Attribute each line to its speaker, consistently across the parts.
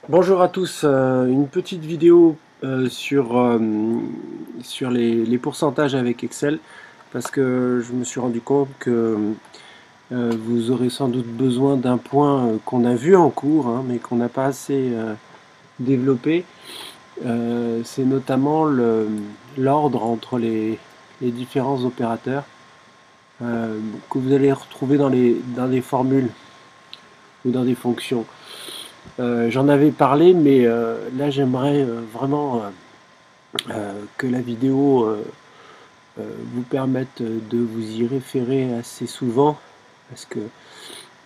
Speaker 1: Bonjour à tous, une petite vidéo sur les pourcentages avec Excel parce que je me suis rendu compte que vous aurez sans doute besoin d'un point qu'on a vu en cours hein, mais qu'on n'a pas assez développé. C'est notamment l'ordre entre les différents opérateurs que vous allez retrouver dans les formules ou dans des fonctions. J'en avais parlé mais là j'aimerais vraiment que la vidéo vous permette de vous y référer assez souvent parce que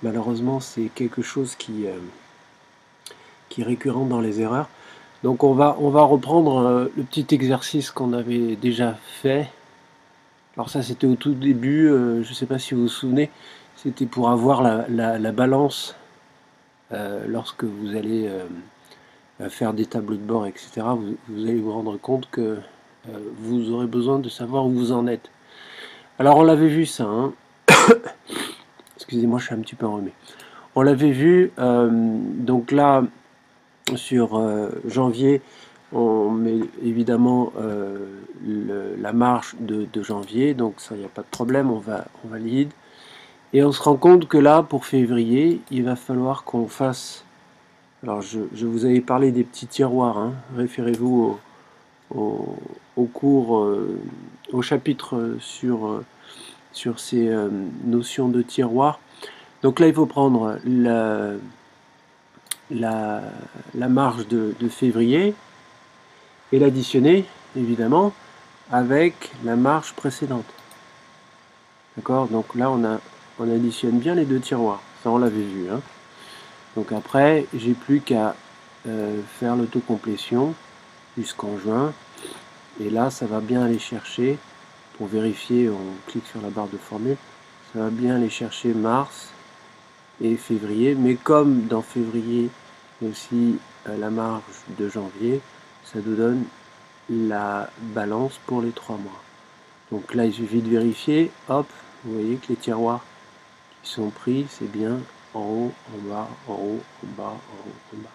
Speaker 1: malheureusement c'est quelque chose qui est récurrent dans les erreurs. Donc on va reprendre le petit exercice qu'on avait déjà fait. Alors ça c'était au tout début, je ne sais pas si vous vous souvenez, c'était pour avoir la balance lorsque vous allez faire des tableaux de bord, etc. Vous allez vous rendre compte que vous aurez besoin de savoir où vous en êtes. Alors on l'avait vu ça, hein. Excusez-moi, je suis un petit peu enrhumé. On l'avait vu, donc là, sur janvier, on met évidemment la marge de janvier, donc ça, il n'y a pas de problème, on valide. Et on se rend compte que là, pour février, il va falloir qu'on fasse... Alors, je vous avais parlé des petits tiroirs, hein. Référez-vous au cours, au chapitre sur ces notions de tiroirs. Donc là, il faut prendre la, la marge de février et l'additionner, évidemment, avec la marge précédente. D'accord? Donc là, on additionne bien les deux tiroirs. Ça, on l'avait vu. Hein. Donc après, j'ai plus qu'à faire l'autocomplétion jusqu'en juin. Et là, ça va bien aller chercher, pour vérifier, on clique sur la barre de formule, ça va bien aller chercher mars et février. Mais comme dans février, il y a aussi la marge de janvier, ça nous donne la balance pour les 3 mois. Donc là, il suffit de vérifier, hop, vous voyez que les tiroirs qui sont pris, c'est bien en haut, en bas, en haut, en bas, en haut, en bas.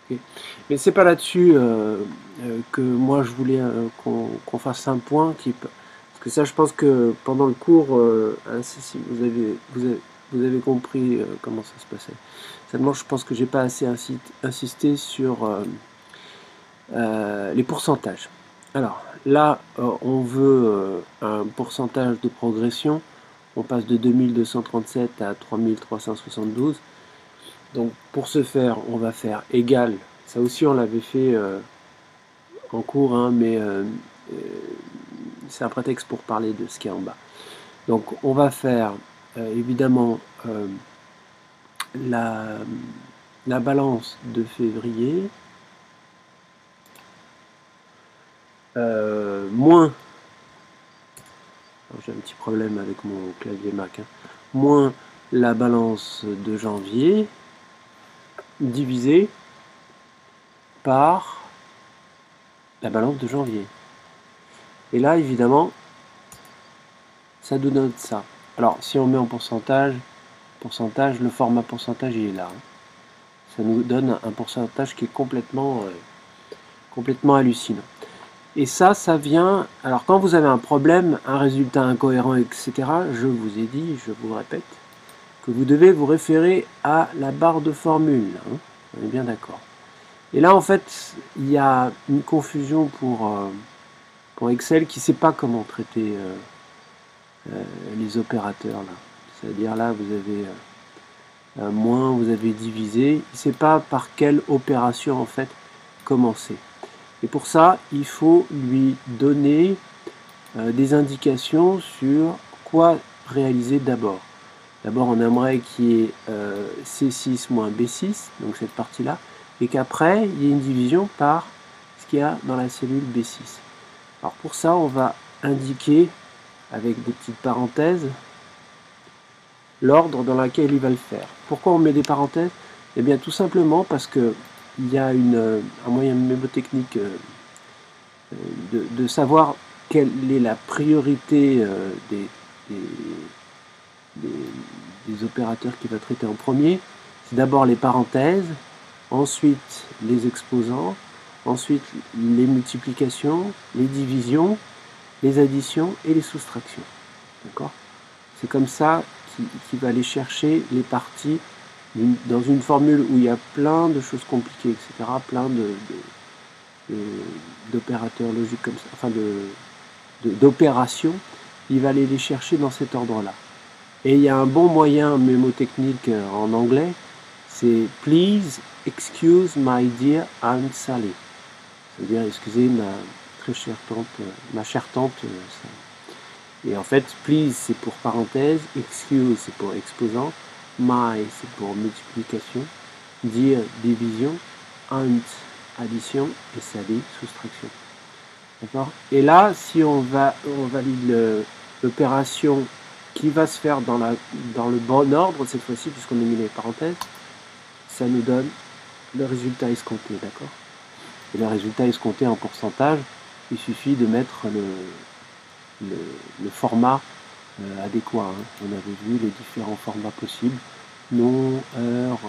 Speaker 1: Okay. Mais c'est pas là-dessus que moi je voulais qu'on fasse un point parce que ça, je pense que pendant le cours, si vous avez compris comment ça se passait. Seulement, je pense que j'ai pas assez insisté sur les pourcentages. Alors là, on veut un pourcentage de progression. On passe de 2237 à 3372. Donc pour ce faire, on va faire égal. Ça aussi, on l'avait fait en cours, hein, mais c'est un prétexte pour parler de ce qui est en bas. Donc on va faire évidemment la, la balance de février moins, j'ai un petit problème avec mon clavier Mac, hein, moins la balance de janvier divisé par la balance de janvier. Et là, évidemment, ça nous donne ça. Alors, si on met en pourcentage, le format pourcentage, il est là. Hein. Ça nous donne un pourcentage qui est complètement hallucinant. Et ça vient... Alors, quand vous avez un problème, un résultat incohérent, etc., je vous ai dit, je vous répète, que vous devez vous référer à la barre de formule. Hein. On est bien d'accord. Et là, en fait, il y a une confusion pour Excel qui ne sait pas comment traiter les opérateurs. C'est-à-dire là, vous avez moins, vous avez divisé. Il ne sait pas par quelle opération, en fait, commencer. Et pour ça, il faut lui donner des indications sur quoi réaliser d'abord. D'abord, on aimerait qu'il y ait C6 moins B6, donc cette partie-là, et qu'après, il y ait une division par ce qu'il y a dans la cellule B6. Alors pour ça, on va indiquer, avec des petites parenthèses, l'ordre dans lequel il va le faire. Pourquoi on met des parenthèses? Eh bien tout simplement parce que il y a un moyen mnémotechnique de savoir quelle est la priorité des opérateurs qu'il va traiter en premier. C'est d'abord les parenthèses, ensuite les exposants, ensuite les multiplications, les divisions, les additions et les soustractions. D'accord? C'est comme ça qu'il va aller chercher les parties dans une formule où il y a plein de choses compliquées, etc., plein d'opérateurs logiques comme ça, enfin d'opérations, il va aller les chercher dans cet ordre-là. Et il y a un bon moyen mémotechnique en anglais, c'est Please excuse my dear Aunt Sally. C'est-à-dire, excusez ma très chère tante, ma chère tante Sally. Et en fait, please c'est pour parenthèse, excuse c'est pour exposant, my c'est pour multiplication, dear division, aunt addition et Sally soustraction. D'accord? Et là, si on valide l'opération qui va se faire dans le bon ordre cette fois-ci, puisqu'on a mis les parenthèses, ça nous donne le résultat escompté, d'accord? Et le résultat escompté en pourcentage, il suffit de mettre le format adéquat. Hein. On avait vu les différents formats possibles, nom, heure,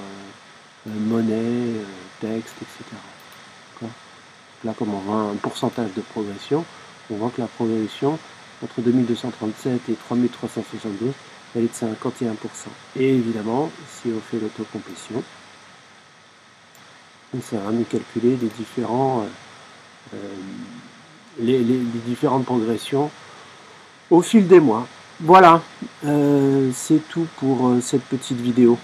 Speaker 1: monnaie, texte, etc. Là, comme on voit un pourcentage de progression, on voit que la progression entre 2237 et 3372, elle est de 51%. Et évidemment, si on fait l'autocomplétion, ça va nous calculer les différentes progressions au fil des mois. Voilà, c'est tout pour cette petite vidéo.